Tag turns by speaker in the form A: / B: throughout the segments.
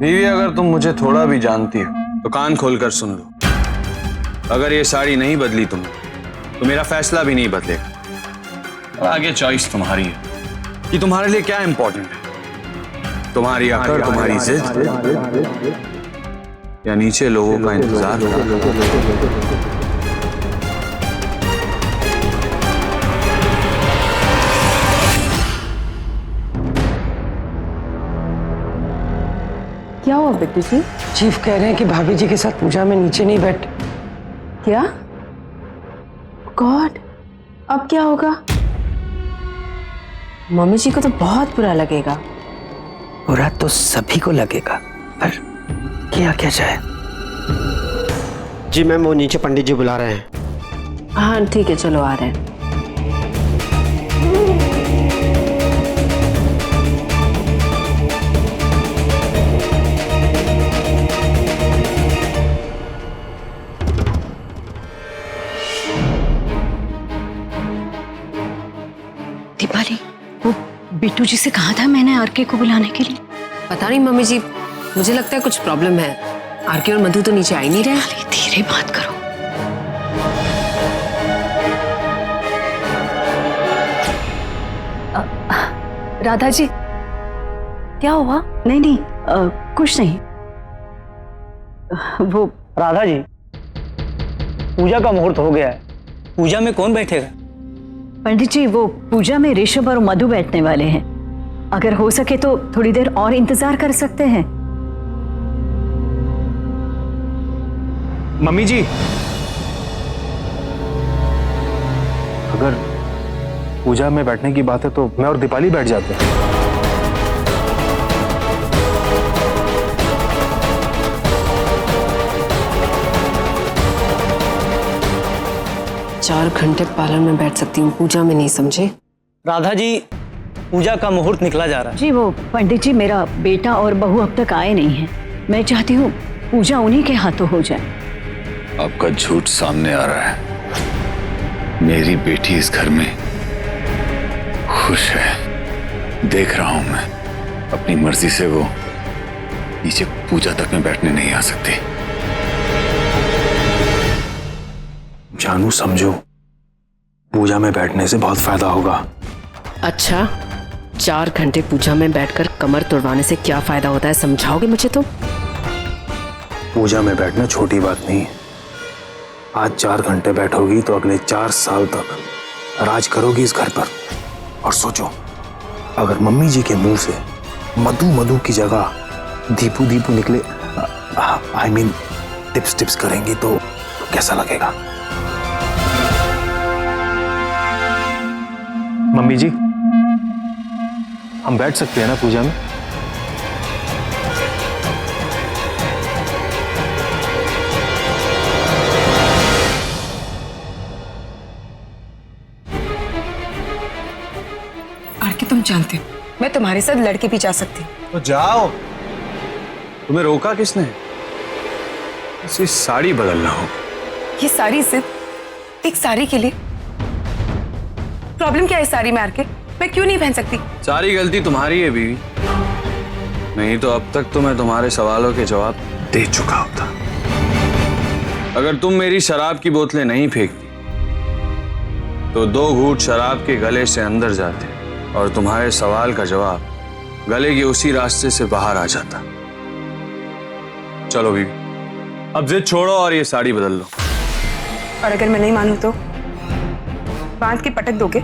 A: बीवी, अगर तुम मुझे थोड़ा भी जानती हो तो कान खोलकर सुन लो। अगर ये साड़ी नहीं बदली तुमने तो मेरा फैसला भी नहीं बदलेगा। और आगे चॉइस तुम्हारी है कि तुम्हारे लिए क्या इंपॉर्टेंट है, तुम्हारी अकड़, तुम्हारी जिद या नीचे लोगों का इंतजार करना।
B: क्या हुआ बिट्टू जी?
C: चीफ कह रहे हैं कि भाभी जी के साथ पूजा में नीचे नहीं बैठ।
B: क्या? गॉड, अब क्या होगा? मम्मी जी को तो बहुत बुरा लगेगा।
C: बुरा तो सभी को लगेगा, पर किया क्या जाए।
D: जी मैम, वो नीचे पंडित जी बुला रहे हैं।
B: हाँ ठीक है, चलो आ रहे हैं।
E: दीपाली, वो बिट्टू जी से कहा था मैंने आरके को बुलाने के लिए।
F: पता नहीं मम्मी जी, मुझे लगता है कुछ प्रॉब्लम है। आरके और मधु तो नीचे आ ही नहीं रहे।
E: धीरे बात करो। राधा जी, क्या हुआ? नहीं नहीं, कुछ नहीं। वो
G: राधा जी, पूजा का मुहूर्त हो गया है। पूजा में कौन बैठेगा?
E: पंडित जी, वो पूजा में ऋषभ और मधु बैठने वाले हैं। अगर हो सके तो थोड़ी देर और इंतजार कर सकते हैं।
G: मम्मी जी, अगर पूजा में बैठने की बात है तो मैं और दीपाली बैठ जाते हैं।
F: चार घंटे पार्लर में बैठ सकती हूँ, पूजा में नहीं, समझे?
G: राधा जी, पूजा का मुहूर्त निकला जा रहा है।
E: जी वो पंडित जी, मेरा बेटा और बहू अब तक आए नहीं हैं। मैं चाहती हूँ पूजा उन्हीं के हाथों हो जाए।
H: आपका झूठ सामने आ रहा है। मेरी बेटी इस घर में खुश है, देख रहा हूं मैं। अपनी मर्जी से वो नीचे पूजा तक में बैठने नहीं आ सकती।
G: जानू, समझो, पूजा में बैठने से बहुत फायदा होगा।
F: अच्छा, 4 घंटे पूजा में बैठकर कमर तोड़वाने से क्या फायदा होता है, समझाओगे मुझे तुम?
G: पूजा में बैठना छोटी बात नहीं है। आज 4 घंटे बैठोगी तो अगले 4 साल तक राज करोगी इस घर पर। और सोचो, अगर मम्मी जी के मुंह से मधु मधु की जगह दीपू दीपू निकले, आई मीन टिप्स टिप्स करेंगी तो कैसा लगेगा? मम्मी जी, हम बैठ सकते हैं ना पूजा में?
F: आरके, तुम जानते हो मैं तुम्हारे साथ लड़के भी जा सकती हूँ।
A: तो जाओ, तुम्हें रोका किसने? इसी साड़ी बदलना हो।
F: ये सारी जिद एक साड़ी के लिए? प्रॉब्लम क्या है साड़ी में आरके? मैं क्यों नहीं पहन सकती?
A: सारी गलती तुम्हारी है बीवी, नहीं तो अब तक तो मैं तुम्हारे सवालों के जवाब दे चुका होता। अगर तुम मेरी शराब की बोतलें नहीं फेंकती तो 2 घूंट शराब के गले से अंदर जाते और तुम्हारे सवाल का जवाब गले के उसी रास्ते से बाहर आ जाता। चलो बीवी, अब जिद छोड़ो और ये साड़ी बदल लो।
F: और अगर मैं नहीं मानूं तो बांध के पटक दोगे?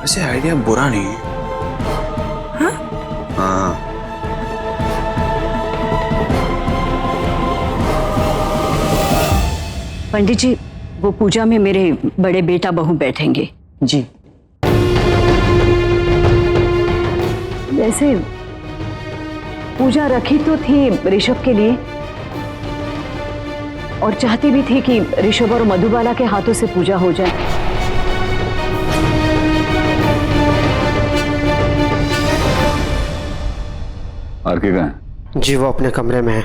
A: वैसे आइडिया बुरा नहीं है।
F: हाँ?
A: हाँ।
E: पंडित जी, वो पूजा में मेरे बड़े बेटा बहू बैठेंगे।
G: जी।
E: वैसे पूजा रखी तो थी ऋषभ के लिए, और चाहती भी थी कि ऋषभ और मधुबाला के हाथों से पूजा हो जाए।
H: आरके कहाँ है?
D: जी वो अपने कमरे में है।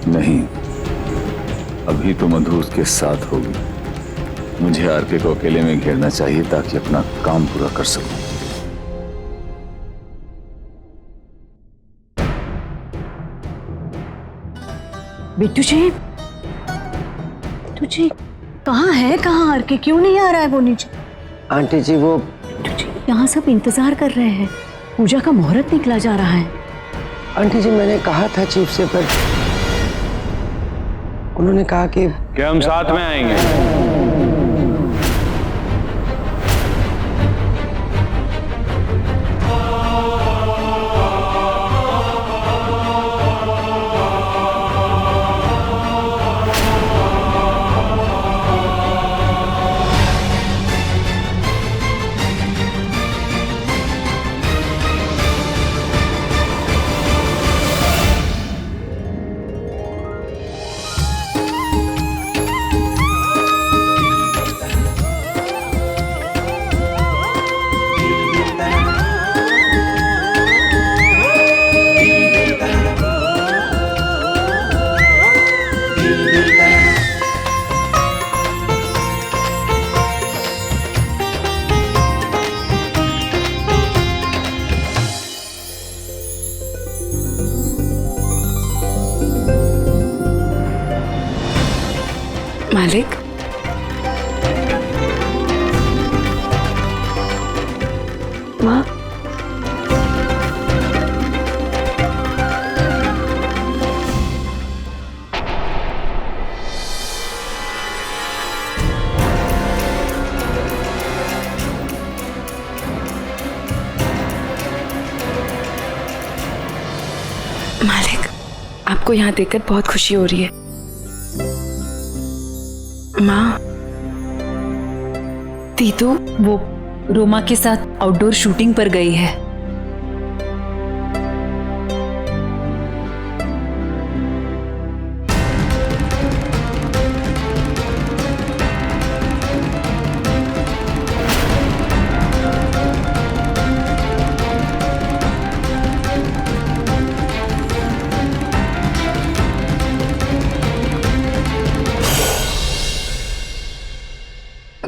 H: नहीं, अभी तो मधु उसके साथ होगी। मुझे आरके को अकेले में घेरना चाहिए ताकि अपना काम पूरा कर सकूं।
E: बिट्टू जी, कहाँ है? कहाँ आरके क्यों नहीं आ रहा है वो नीचे?
D: आंटी जी वो
E: बिट्टू जी, यहाँ सब इंतजार कर रहे हैं। पूजा का मुहूर्त निकला जा रहा है।
D: आंटी जी मैंने कहा था चीफ से, पर उन्होंने कहा कि
A: हम साथ में आएंगे।
F: मालिक,
B: माँ,
F: मालिक, आपको यहाँ देखकर बहुत खुशी हो रही है। माँ, तीतू
E: वो रोमा के साथ आउटडोर शूटिंग पर गई है।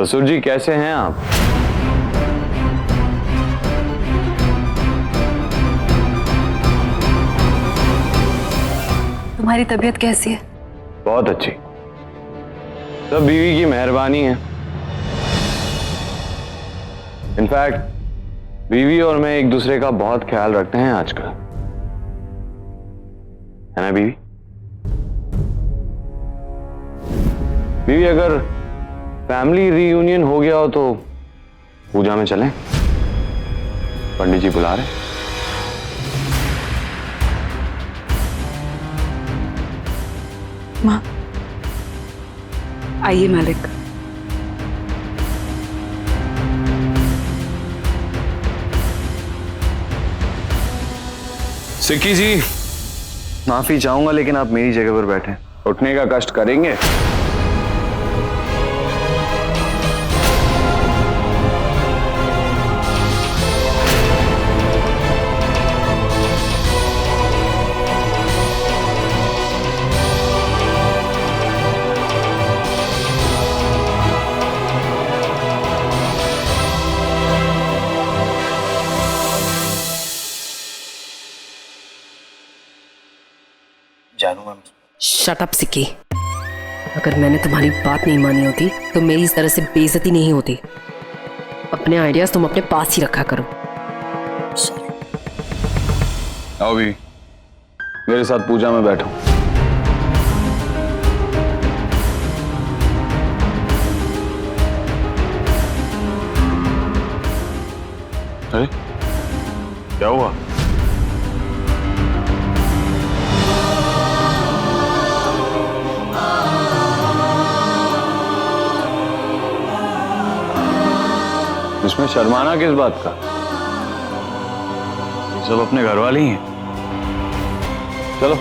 A: ससुर जी कैसे हैं आप?
F: तुम्हारी तबीयत कैसी है?
A: बहुत अच्छी। सब बीवी की मेहरबानी है। इनफैक्ट बीवी और मैं एक दूसरे का बहुत ख्याल रखते हैं आजकल, है ना बीवी? बीवी, अगर फैमिली रीयूनियन हो गया हो तो पूजा में चलें? पंडित जी बुला रहे।
F: माँ, आइए मालिक।
A: सिक्की जी, माफी चाहूंगा लेकिन आप मेरी जगह पर बैठे, उठने का कष्ट करेंगे?
F: शट अप सिक्की। अगर मैंने तुम्हारी बात नहीं मानी होती तो मेरी इस तरह से बेइज्जती नहीं होती। अपने आइडियाज तुम अपने पास ही रखा करो।
A: आओ भी, मेरे साथ पूजा में बैठो। अरे क्या हुआ? इसमें शर्माना किस बात का? ये सब अपने घर वाले ही हैं। चलो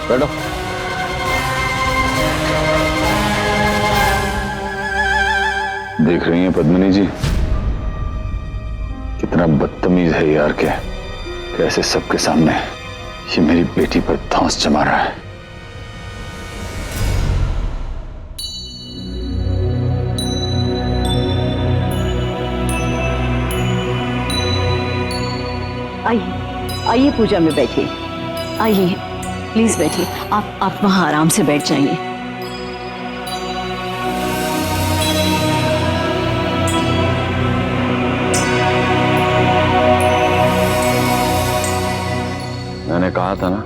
A: बैठो।
H: देख रही हैं पद्मिनी जी, कितना बदतमीज है यार के, कैसे सबके सामने ये मेरी बेटी पर धौंस जमा रहा है।
E: आइए पूजा में बैठिए, आइए प्लीज बैठिए। आप वहां आराम से बैठ जाइए।
A: मैंने कहा था ना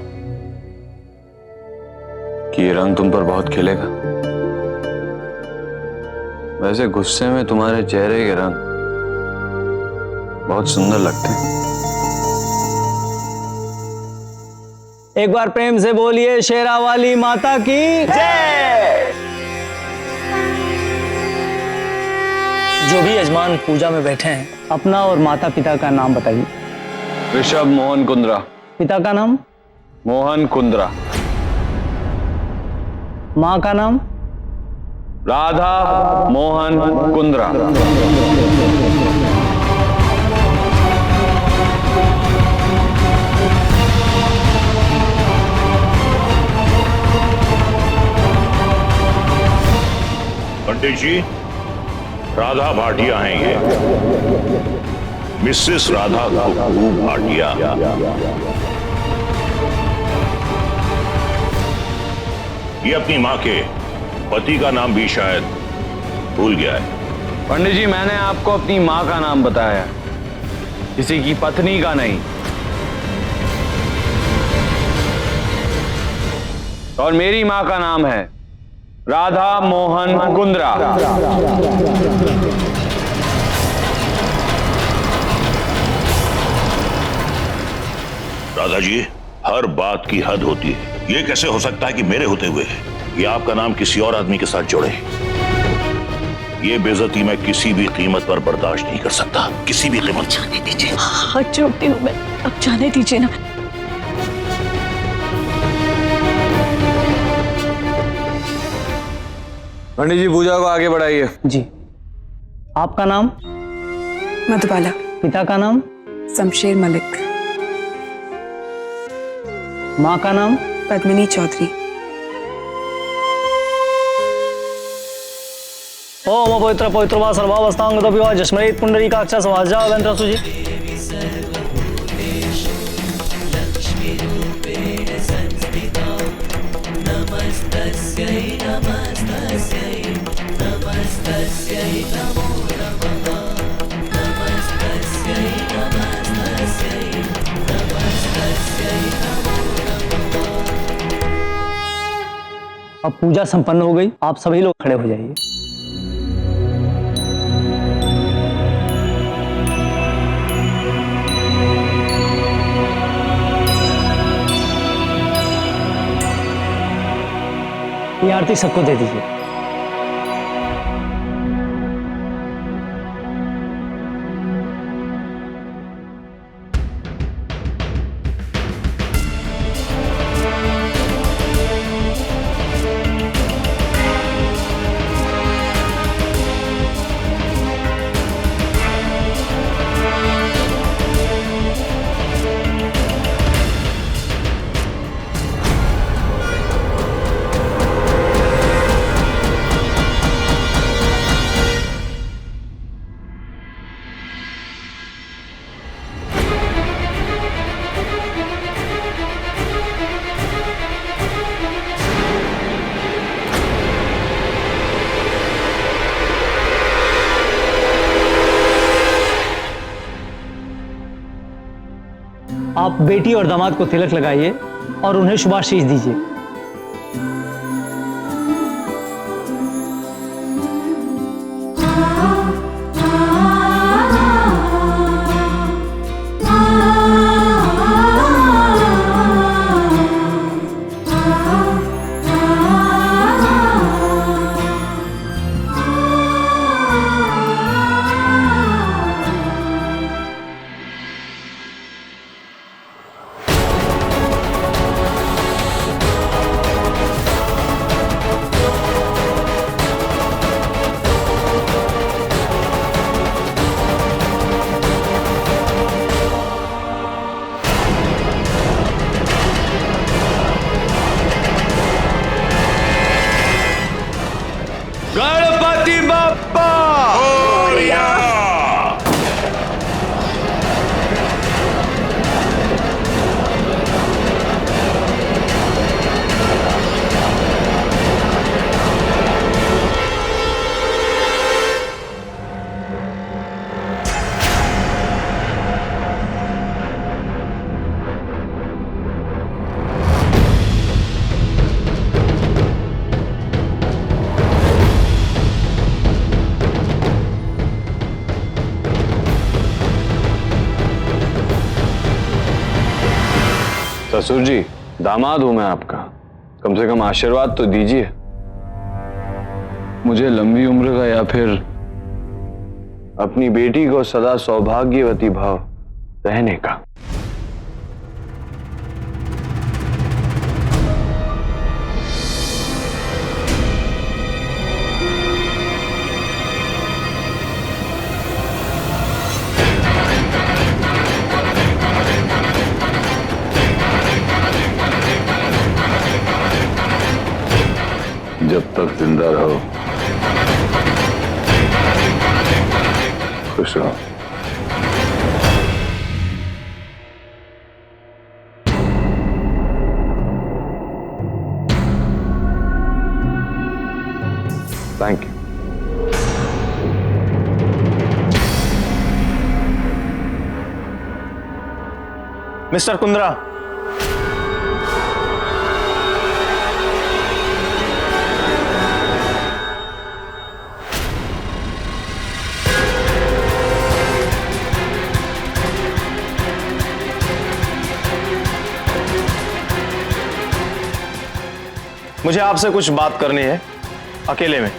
A: कि ये रंग तुम पर बहुत खिलेगा। वैसे गुस्से में तुम्हारे चेहरे के रंग बहुत सुंदर लगते हैं।
I: एक बार प्रेम से बोलिए शेरा वाली माता की जय। जो भी यजमान पूजा में बैठे हैं, अपना और माता पिता का नाम बताइए।
A: ऋषभ मोहन कुंद्रा।
I: पिता का नाम?
A: मोहन कुंद्रा।
I: माँ का नाम?
A: राधा मोहन कुंद्रा।
J: पंडित जी, राधा भाटिया हैं ये, मिसेस राधा कुकू भाटिया। ये अपनी मां के पति का नाम भी शायद भूल गया है।
A: पंडित जी, मैंने आपको अपनी मां का नाम बताया, किसी की पत्नी का नहीं। और मेरी मां का नाम है राधा मोहन कुंद्रा।
J: राधा जी, हर बात की हद होती है। ये कैसे हो सकता है कि मेरे होते हुए ये आपका नाम किसी और आदमी के साथ जोड़े? ये बेइज्जती मैं किसी भी कीमत पर बर्दाश्त नहीं कर सकता, किसी भी कीमत।
B: जाने दीजिए, हाथ जोड़ती हूँ मैं, अब जाने दीजिए ना।
A: पंडित जी, पूजा को आगे बढ़ाइए।
I: जी। आपका नाम?
K: मधुबाला।
I: पिता का नाम?
K: शमशेर मलिक।
I: माँ का नाम?
K: पद्मिनी चौधरी।
I: ओम पवित्र पवित्र वा सर्वावस्थांग तो विवाह जस्मरेत पुंडरी का अक्षर सवाजा वेंद्र सुजी। अब पूजा संपन्न हो गई, आप सभी लोग खड़े हो जाइए। ये आरती सबको दे दीजिए। आप बेटी और दामाद को तिलक लगाइए और उन्हें शुभाशीष दीजिए।
A: गणपति बप्पा
J: मोरया।
A: ससुर जी, दामाद हूं मैं आपका, कम से कम आशीर्वाद तो दीजिए। मुझे लंबी उम्र का या फिर अपनी बेटी को सदा सौभाग्यवती भाव रहने का।
H: जब तक जिंदा रहो खुश रहो।
A: Thank you.
G: मिस्टर कुंद्रा, मुझे आपसे कुछ बात करनी है अकेले में।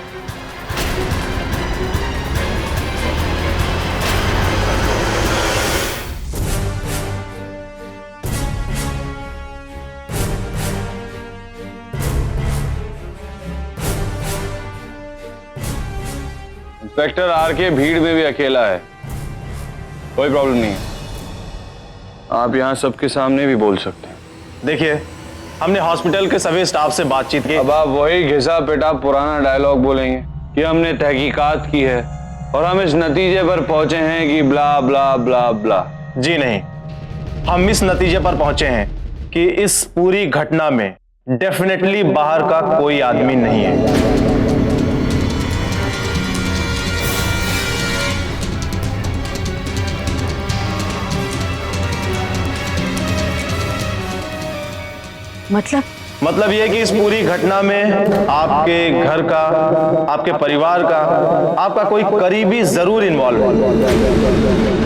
A: इंस्पेक्टर आर के भीड़ में भी अकेला है, कोई प्रॉब्लम नहीं है। आप यहां सबके सामने भी बोल सकते हैं।
G: देखिए, हमने हॉस्पिटल के सभी स्टाफ से बातचीत की।
A: अब आप वही घिसा पिटा पुराना डायलॉग बोलेंगे कि हमने तहकीकात की है और हम इस नतीजे पर पहुंचे हैं कि ब्ला ब्ला ब्ला ब्ला।
G: जी नहीं, हम इस नतीजे पर पहुंचे हैं कि इस पूरी घटना में डेफिनेटली बाहर का कोई आदमी नहीं है। मतलब यह कि इस पूरी घटना में आपके घर का, आपके परिवार का, आपका कोई करीबी जरूर इन्वॉल्व है।